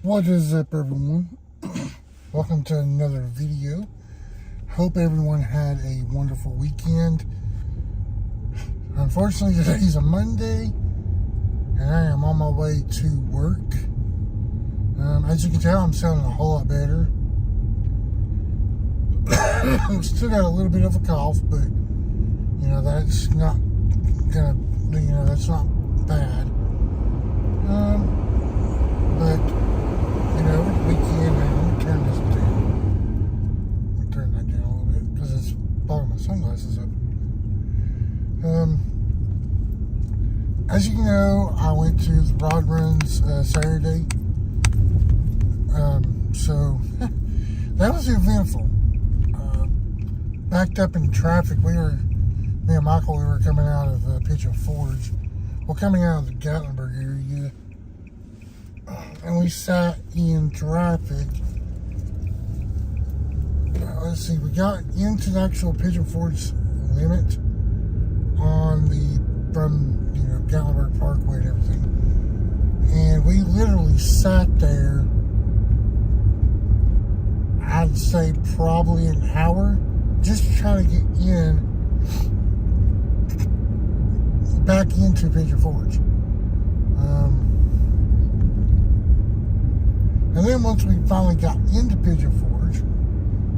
What is up, everyone? Welcome to another video. Hope everyone had a wonderful weekend. Unfortunately, today's a Monday, and I am on my way to work. As you can tell, I'm sounding a whole lot better. Still got a little bit of a cough, but that's not gonna, that's not bad. But over the weekend, I'm gonna turn this down. I'm gonna turn that down a little bit because it's fogging my sunglasses up. As you know, I went to the rod runs Saturday. So that was eventful. Backed up in traffic. Me and Michael, we were coming out of Pigeon Forge. Well, coming out of the Gatlinburg area. And we sat in traffic. Let's see, we got into the actual Pigeon Forge limit from Gatlinburg Parkway and everything. And we literally sat there, I'd say probably an hour, just trying to get back into Pigeon Forge. And then once we finally got into Pigeon Forge,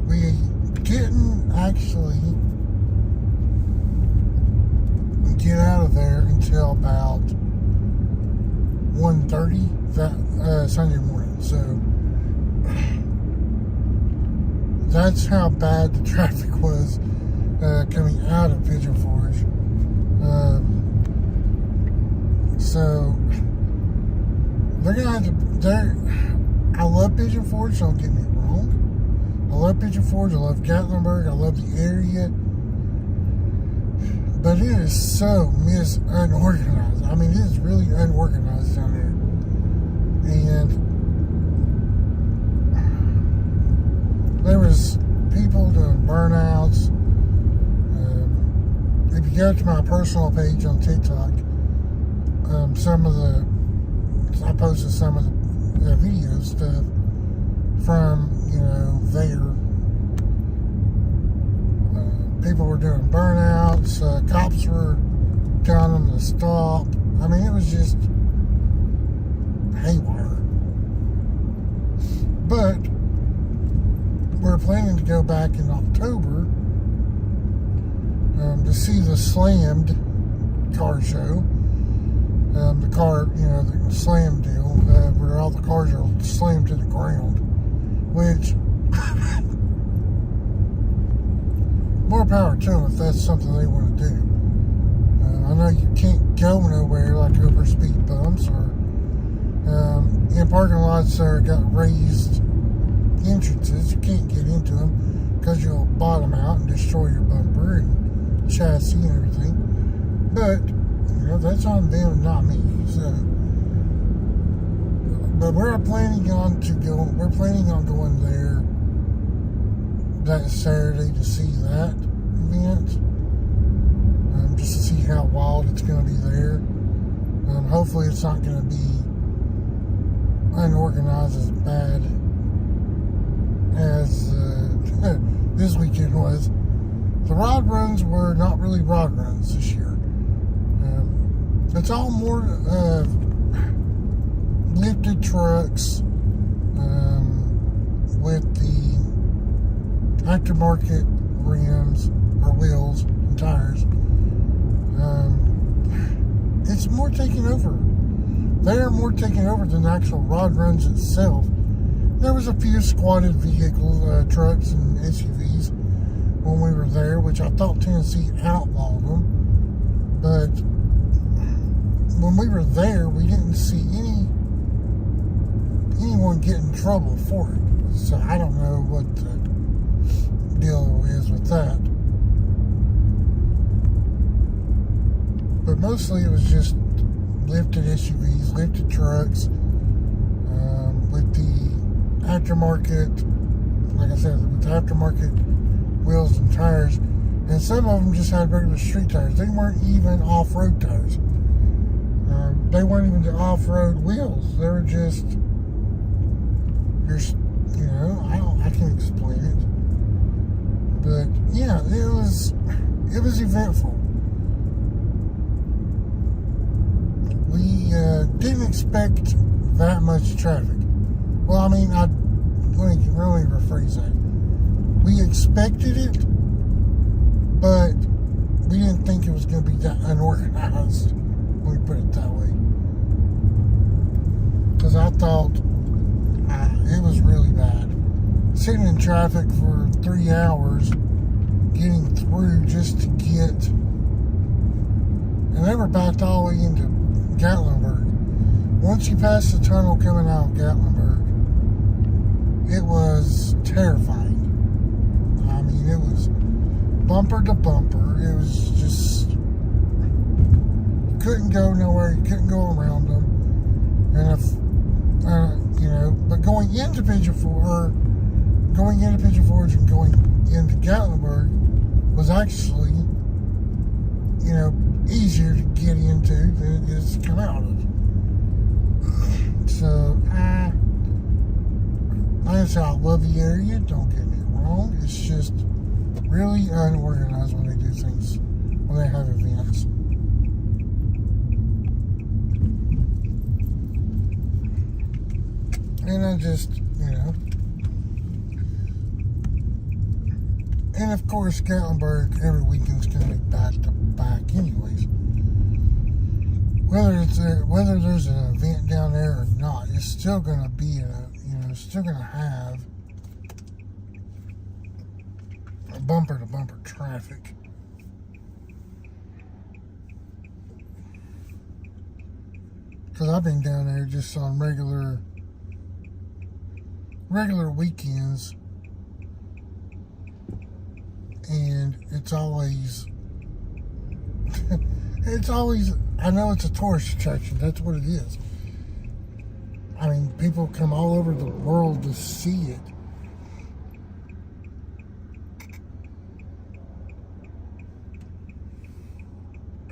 we didn't actually get out of there until about 1:30 that Sunday morning. So that's how bad the traffic was coming out of Pigeon Forge. So they're gonna have to. I love Pigeon Forge, don't get me wrong. I love Pigeon Forge, I love Gatlinburg, I love the area. But it is so unorganized. I mean, it is really unorganized down there. And there was people doing burnouts. If you go to my personal page on TikTok, I posted some of the video stuff from there. People were doing burnouts. Cops were telling them to stop. I mean, it was just haywire. But we're planning to go back in October to see the Slammed car show. The slam deal, where all the cars are slammed to the ground, which, more power to them if that's something they want to do. I know you can't go nowhere like over speed bumps or in parking lots that got raised entrances. You can't get into them because you'll bottom out and destroy your bumper and chassis and everything. But that's on them, not me. So, but we're planning on going there that Saturday to see that event, just to see how wild it's going to be there. Hopefully, it's not going to be unorganized as bad as this weekend was. The rod runs were not really rod runs this year. It's all more lifted trucks with the aftermarket rims or wheels and tires. It's more taken over. They are more taken over than the actual rod runs itself. There was a few squatted vehicles, trucks and SUVs when we were there, which I thought Tennessee outlawed them. But when we were there, we didn't see anyone get in trouble for it. So I don't know what the deal is with that. But mostly it was just lifted SUVs, lifted trucks, with the aftermarket, like I said, with the aftermarket wheels and tires. And some of them just had regular street tires. They weren't even off-road tires. They weren't even the off-road wheels. They were just There's, I can't explain it. But yeah, it was eventful. We didn't expect that much traffic. Well, I mean, let me really rephrase that. We expected it, but we didn't think it was going to be that unorganized, when we put it that way. Because I thought it was really bad. Sitting in traffic for 3 hours, getting through just to get, and they were backed all the way into Gatlinburg. Once you pass the tunnel coming out of Gatlinburg, it was terrifying. I mean, it was bumper to bumper. It was just, you couldn't go nowhere. You couldn't go around them. And if, but going into Pigeon Forge and going into Gatlinburg was actually, easier to get into than it is to come out of. So, like I said, I love the area, don't get me wrong. It's just really unorganized when they do things, when they have events. And I just, and of course, Gatlinburg every weekend's going to be back to back anyways. Whether there's an event down there or not, it's still going to be still going to have a bumper to bumper traffic. Because I've been down there just on regular weekends, and it's always I know it's a tourist attraction. That's what it is. I mean, people come all over the world to see it.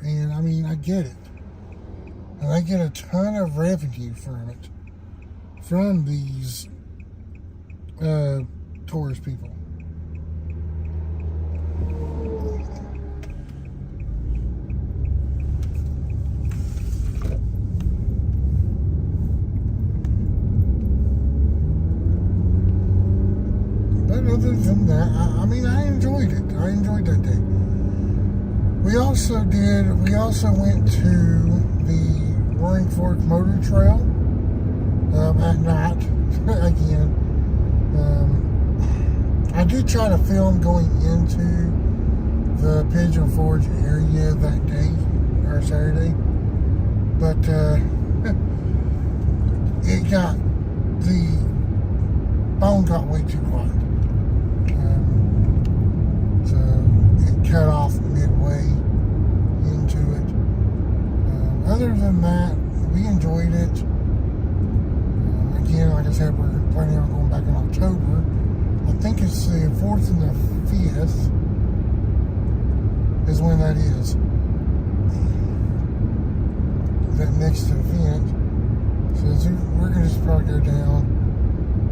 And I mean, I get it. And I get a ton of revenue from it, from these tourist people. But other than that, I enjoyed it. I enjoyed that day. We also went to the Roaring Fork Motor Trail at night again. I did try to film going into the Pigeon Forge area that day, or Saturday, but the phone got way too quiet. So it cut off midway into it. Other than that, we enjoyed it. Again, like I said, we're planning on going back in October. I think it's the 4th and the 5th is when that is. That next event. So we're going to just probably go down.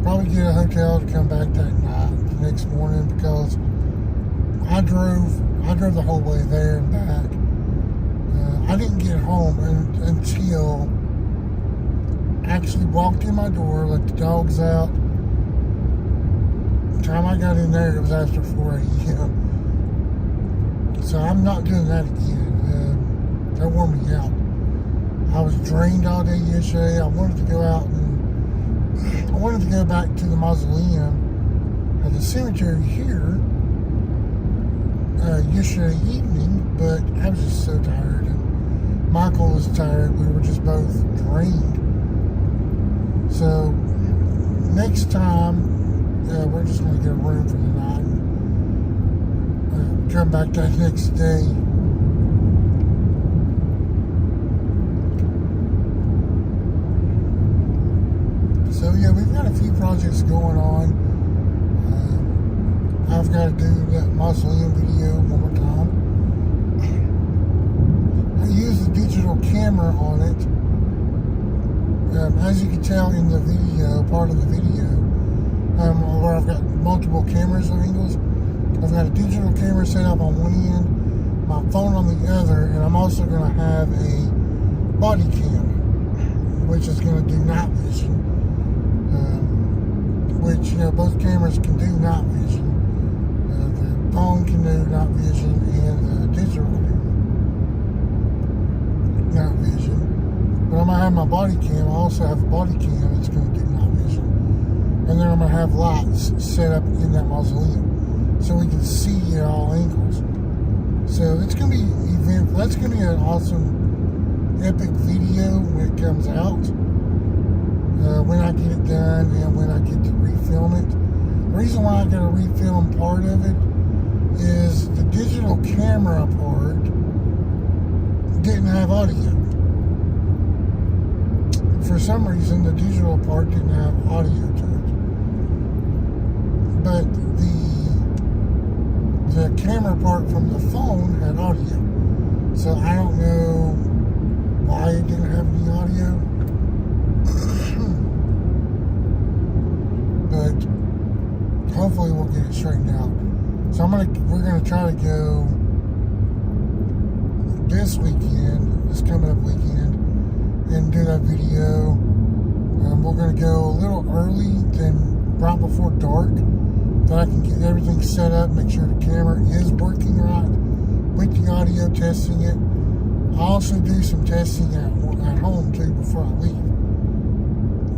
Probably get a hotel to come back that night, the next morning, because I drove the whole way there and back. I didn't get home until I actually walked in my door, let the dogs out. The time I got in there, it was after 4 a.m. So I'm not doing that again. That wore me out. I was drained all day yesterday. I wanted to go out and I wanted to go back to the mausoleum at the cemetery here yesterday evening, but I was just so tired, and Michael was tired. We were just both drained. So next time, we're just going to get a room for the night and come back that next day. So yeah, we've got a few projects going on. I've got to do that mausoleum video one more time. I use the digital camera on it. As you can tell in the video, part of the video, where I've got multiple cameras angles. I've got a digital camera set up on one end, my phone on the other, and I'm also going to have a body cam, which is going to do night vision, which, both cameras can do night vision. The phone can do night vision, and the digital can do night vision. But I'm going to have my body cam. I also have a body cam that's going to do night vision. And then I'm going to have lights set up in that mausoleum so we can see at all angles. So it's going to be that's going to be an awesome, epic video when it comes out. When I get it done and when I get to refilm it. The reason why I got to refilm part of it is the digital camera part didn't have audio. For some reason, the digital part didn't have audio to it. But the camera part from the phone had audio. So I don't know why it didn't have any audio. But hopefully we'll get it straightened out. So we're gonna try to go this coming up weekend, and do that video. We're gonna go a little early, then right before dark, that I can get everything set up, make sure the camera is working right with the audio, testing it. I'll also do some testing at home too before I leave.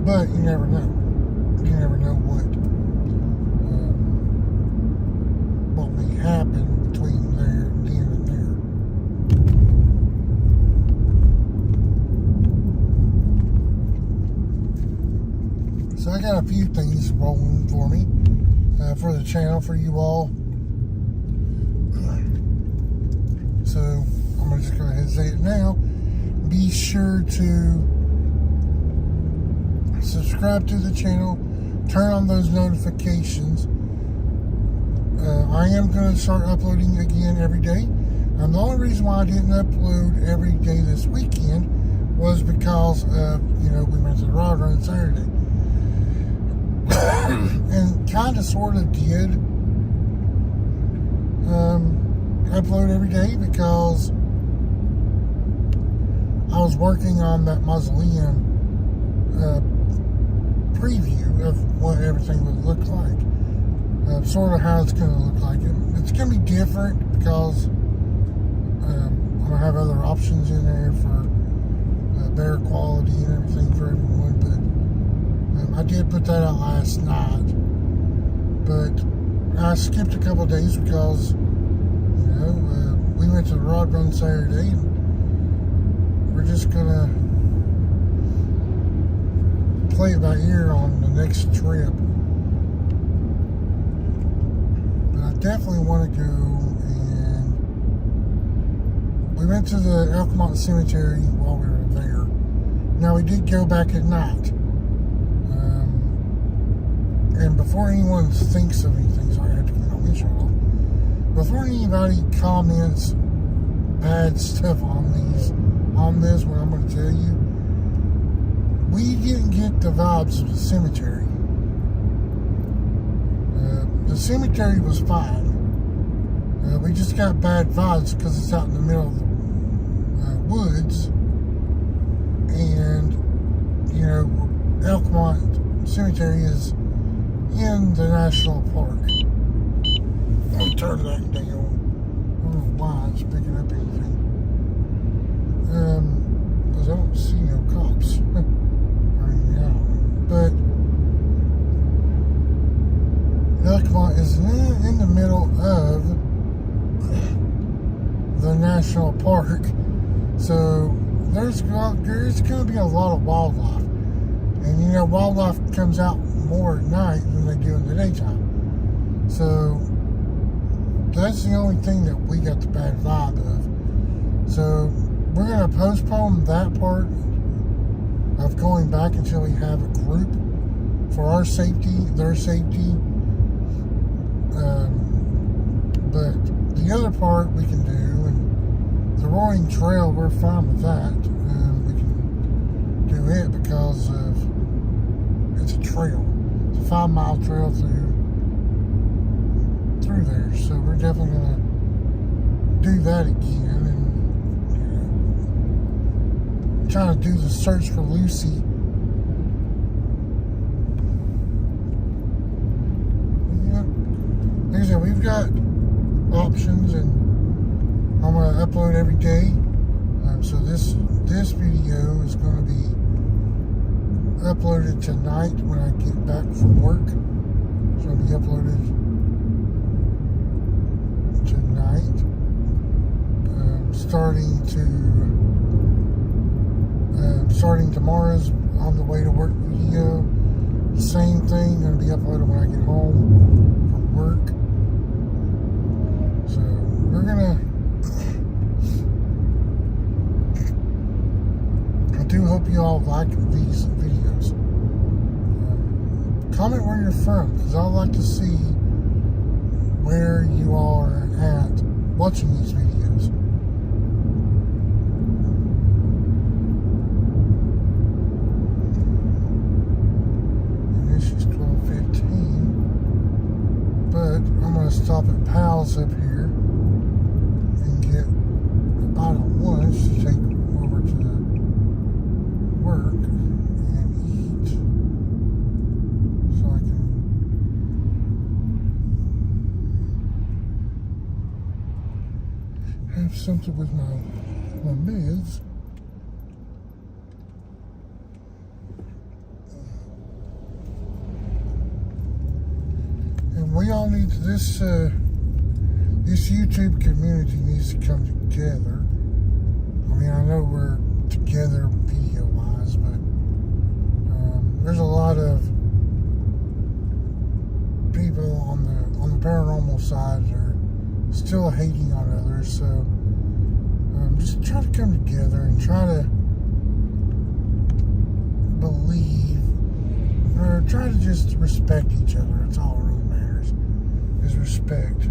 But you never know. You never know what may happen between there and then and there. So I got a few things rolling for me, for the channel, for you all. So I'm going to just go ahead and say it now. Be sure to subscribe to the channel, turn on those notifications. I am going to start uploading again every day. The only reason why I didn't upload every day this weekend was because we went to the rod run Saturday. And kind of sort of did upload every day because I was working on that mausoleum preview of what everything would look like. Sort of how it's going to look like. It's going to be different because I'm going to have other options in there for better quality and everything for everyone. But I did put that out last night. But I skipped a couple of days because, we went to the rod run Saturday, and we're just going to play it by ear on the next trip. Definitely want to go, and we went to the Elkmont Cemetery while we were there. Now we did go back at night, and before anyone thinks of anything, sorry I have to get on this off. Before anybody comments bad stuff on this, what I'm going to tell you, we didn't get the vibes of the cemetery. The cemetery was fine. We just got bad vibes because it's out in the middle of the woods. And, Elkmont Cemetery is in the national park. Let me turn that down. I don't know why it's picking up anything. Because I don't see no cops right now. But Elkmont is in the middle of the national park, so there's going to be a lot of wildlife, and wildlife comes out more at night than they do in the daytime. So that's the only thing that we got the bad vibe of. So we're going to postpone that part of going back until we have a group for our safety, their safety. But the other part we can do, and the Roaring Trail, we're fine with that. We can do it because it's a trail. It's a 5-mile trail through there. So we're definitely gonna do that again, and trying to do the search for Lucy. Yeah, like I said, we've got options, and I'm gonna upload every day. So this video is going to be uploaded tonight when I get back from work. So it'll be uploaded tonight. Starting tomorrow's on the way to work video. Same thing, going to be uploaded when I get home from work. So we're gonna. I do hope you all like these videos. Comment where you're from, because I'd like to see where you all are at watching these videos. And this is 12:15, but I'm going to stop at Pal's up here and get a bottle of lunch to take over to the work and eat, so I can have something with my meds. And we all need this YouTube community needs to come together. I mean, I know we're together video wise, but there's a lot of people on the paranormal side that are still hating on others. So just try to come together and try to believe, or try to just respect each other. That's all that really matters, is respect.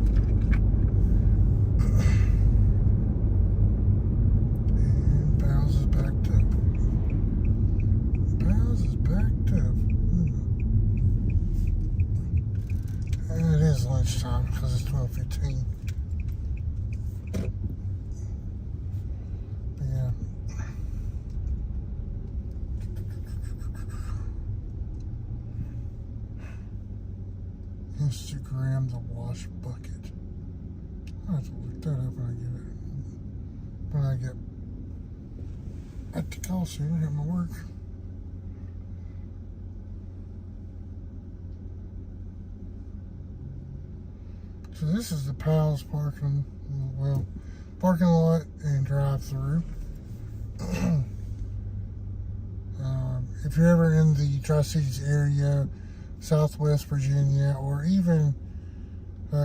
Lunchtime, because it's 12:15. Yeah. Instagram the wash bucket. I'll have to look that up when I get at the call center at my work. So this is the Pal's parking lot and drive-through. If you're ever in the Tri-Cities area, Southwest Virginia, or even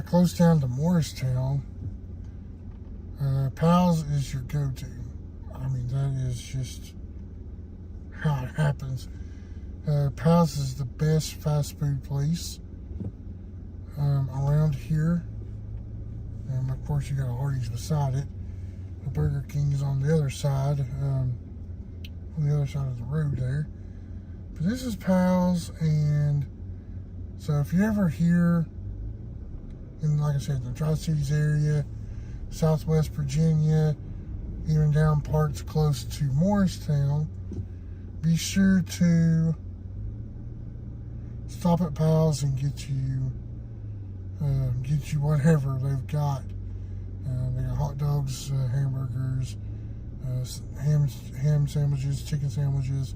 close down to Morristown, Pal's is your go-to. I mean, that is just how it happens. Pal's is the best fast food place around here. And of course, you got a Hardee's beside it. The Burger King is on the other side, on the other side of the road there. But this is Pal's, and so if you're ever here in, like I said, the Tri-Cities area, Southwest Virginia, even down parts close to Morristown, be sure to stop at Pal's and get you whatever they've got. They got hot dogs, hamburgers, ham sandwiches, chicken sandwiches,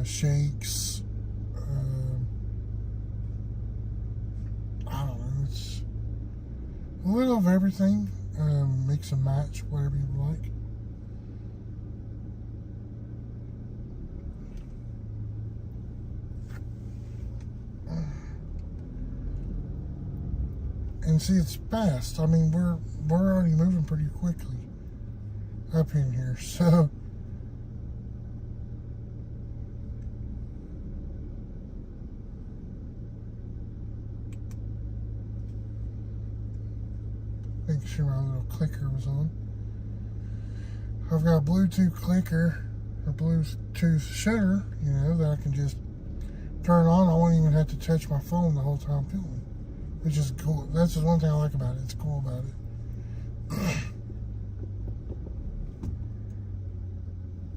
shakes. I don't know. It's a little of everything. Mix and match, whatever you like. And see, it's fast. I mean, we're already moving pretty quickly up in here, so making sure my little clicker was on. I've got a Bluetooth clicker, or Bluetooth shutter, that I can just turn on, I won't even have to touch my phone the whole time filming, which is cool. That's just one thing I like about it. It's cool about it.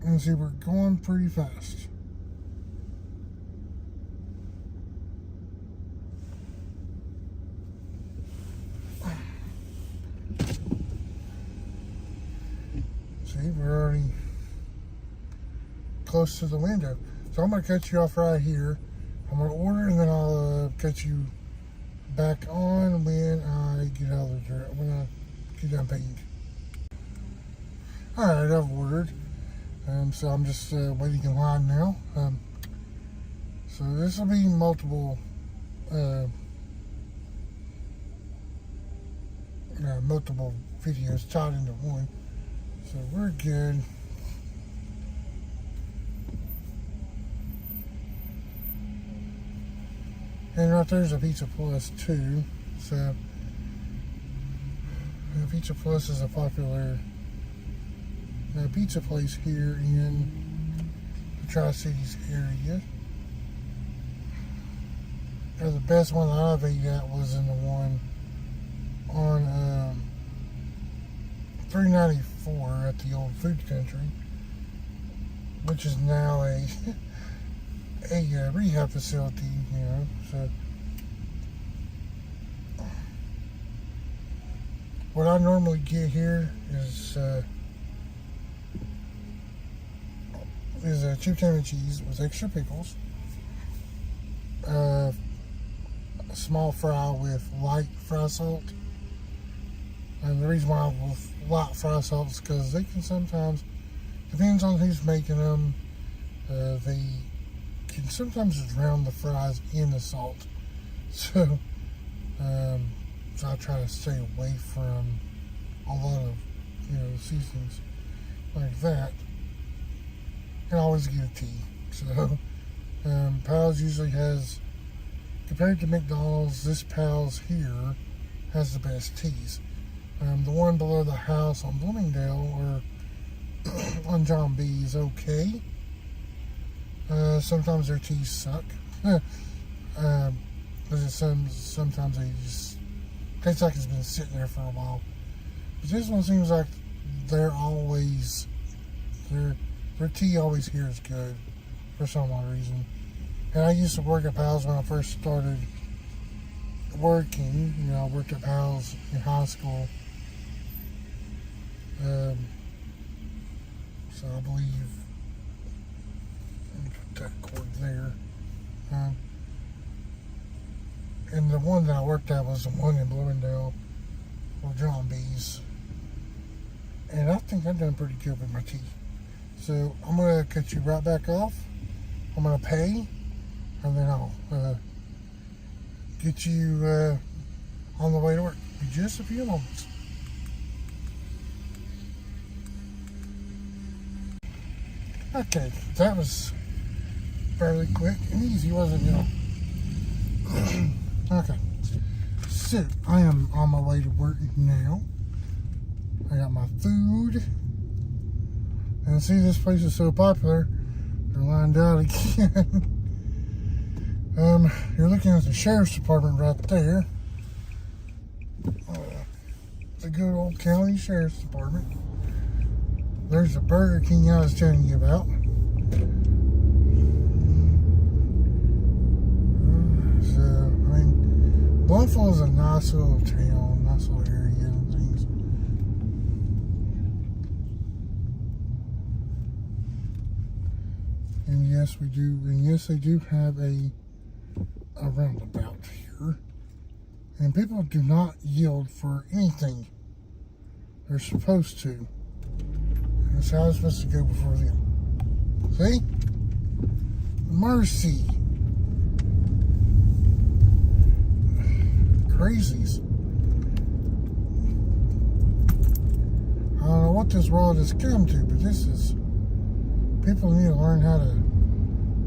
And see, we're going pretty fast. See, we're already close to the window. So I'm going to cut you off right here. I'm going to order, and then I'll cut you back on when I get out of the dirt, when I get done painting. Alright, I've ordered. So I'm just waiting in line now. So this will be multiple videos tied into one. So we're good. And right there's a Pizza Plus too. So Pizza Plus is a popular pizza place here in the Tri-Cities area. The best one that I've ate at was in the one on 394 at the old food country, which is now a rehab facility, you know. So what I normally get here is cheap ham cheese with extra pickles, a small fry with light fry salt. And the reason why I will light fry salt is because they can sometimes, depends on who's making them, they can sometimes drown the fries in the salt. So I try to stay away from a lot of, seasonings like that. And I always get a tea. So Pal's usually has, compared to McDonald's, this Pal's here has the best teas. The one below the house on Bloomingdale or on John B is okay. Sometimes their teas suck. Because sometimes they just tastes like it's been sitting there for a while. But this one seems like their tea always here is good for some odd reason. And I used to work at Pal's when I first started working. I worked at Pal's in high school. So I believe, let me put that cord there. And the one that I worked at was the one in Bloomingdale, or John B's. And I think I've done pretty good with my tea. So I'm going to cut you right back off. I'm going to pay, and then I'll get you on the way to work in just a few moments. Okay, that was fairly quick and easy, wasn't it? Okay, so I am on my way to work now. I got my food. And see, this place is so popular, they're lined out again. You're looking at the sheriff's department right there. The good old county sheriff's department. There's the Burger King I was telling you about. Bluffville is a nice little town, nice little area and things. And yes, we do, and yes, they do have a roundabout here. And people do not yield for anything. They're supposed to. That's how it's supposed to go before them. See? Mercy. Crazies. I don't know what this world has come to, but this is, people need to learn how to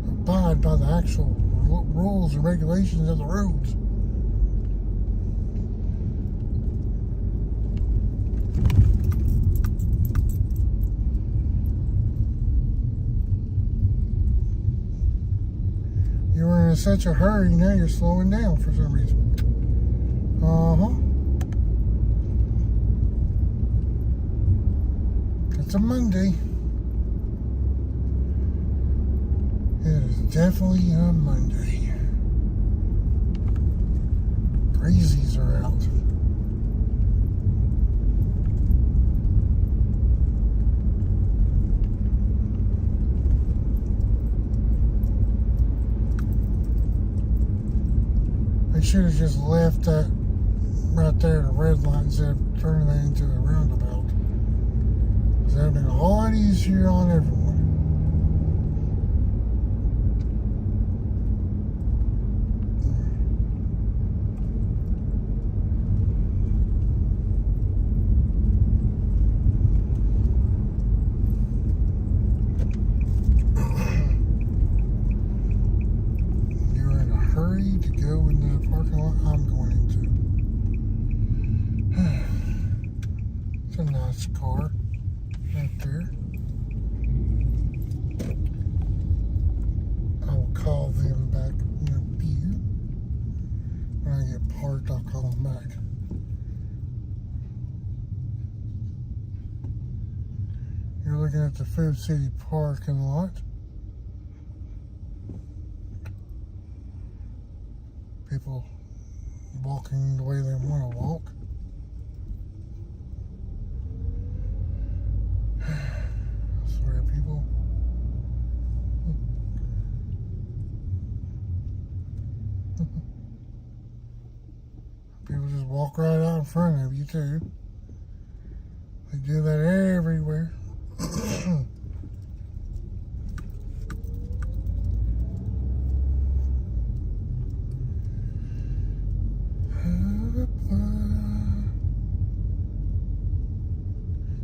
abide by the actual rules and regulations of the roads. You're in a in such a hurry, now you're slowing down for some reason. It's a Monday. It is definitely a Monday. Crazies are out. They should have just left that right there, the red light, instead of turning that into a roundabout. That would have been a whole lot easier on everyone. You're in a hurry to go in the parking lot I'm going into. It's a nice car. Right there. I will call them back in a few. When I get parked, I'll call them back. You're looking at the Food City parking lot. People walking the way they want to walk. People. People just walk right out in front of you too. They do that everywhere.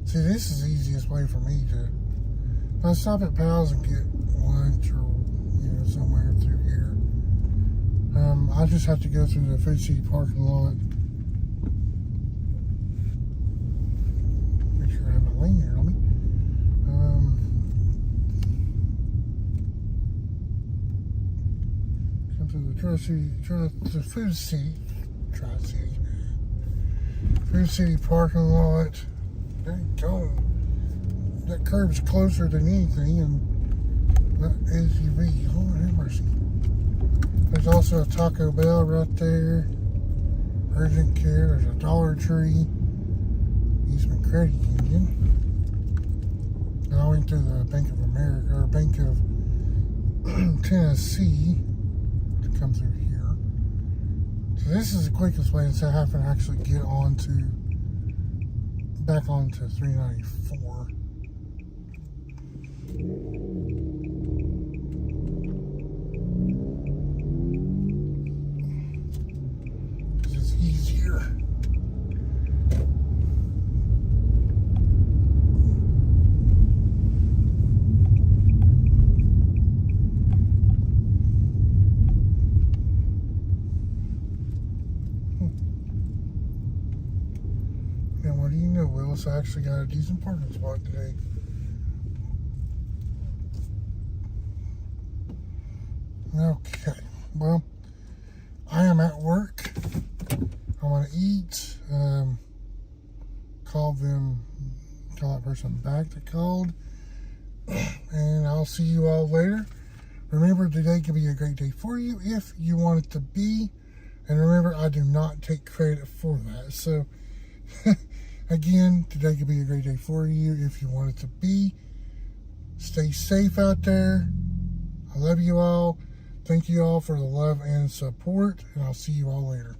See, this is the easiest way for me to. I stop at Pal's and get lunch or, somewhere through here. I just have to go through the Food City parking lot. Make sure I have my lane here on me. Come through the Food City parking lot. There you go. That curb's closer than anything, and that SUV, Lord have mercy. There's also a Taco Bell right there, urgent care, there's a Dollar Tree, Eastman Credit Union. And I went through the Bank of America, or Bank of Tennessee to come through here. So this is the quickest way instead of having to actually get back onto 394. It's easier. And what do you know, Willis? I actually got a decent parking spot today. Okay, well, I am at work. I want to eat. Call that person back that called. And I'll see you all later. Remember, today could be a great day for you if you want it to be. And remember, I do not take credit for that. So, again, today could be a great day for you if you want it to be. Stay safe out there. I love you all. Thank you all for the love and support, and I'll see you all later.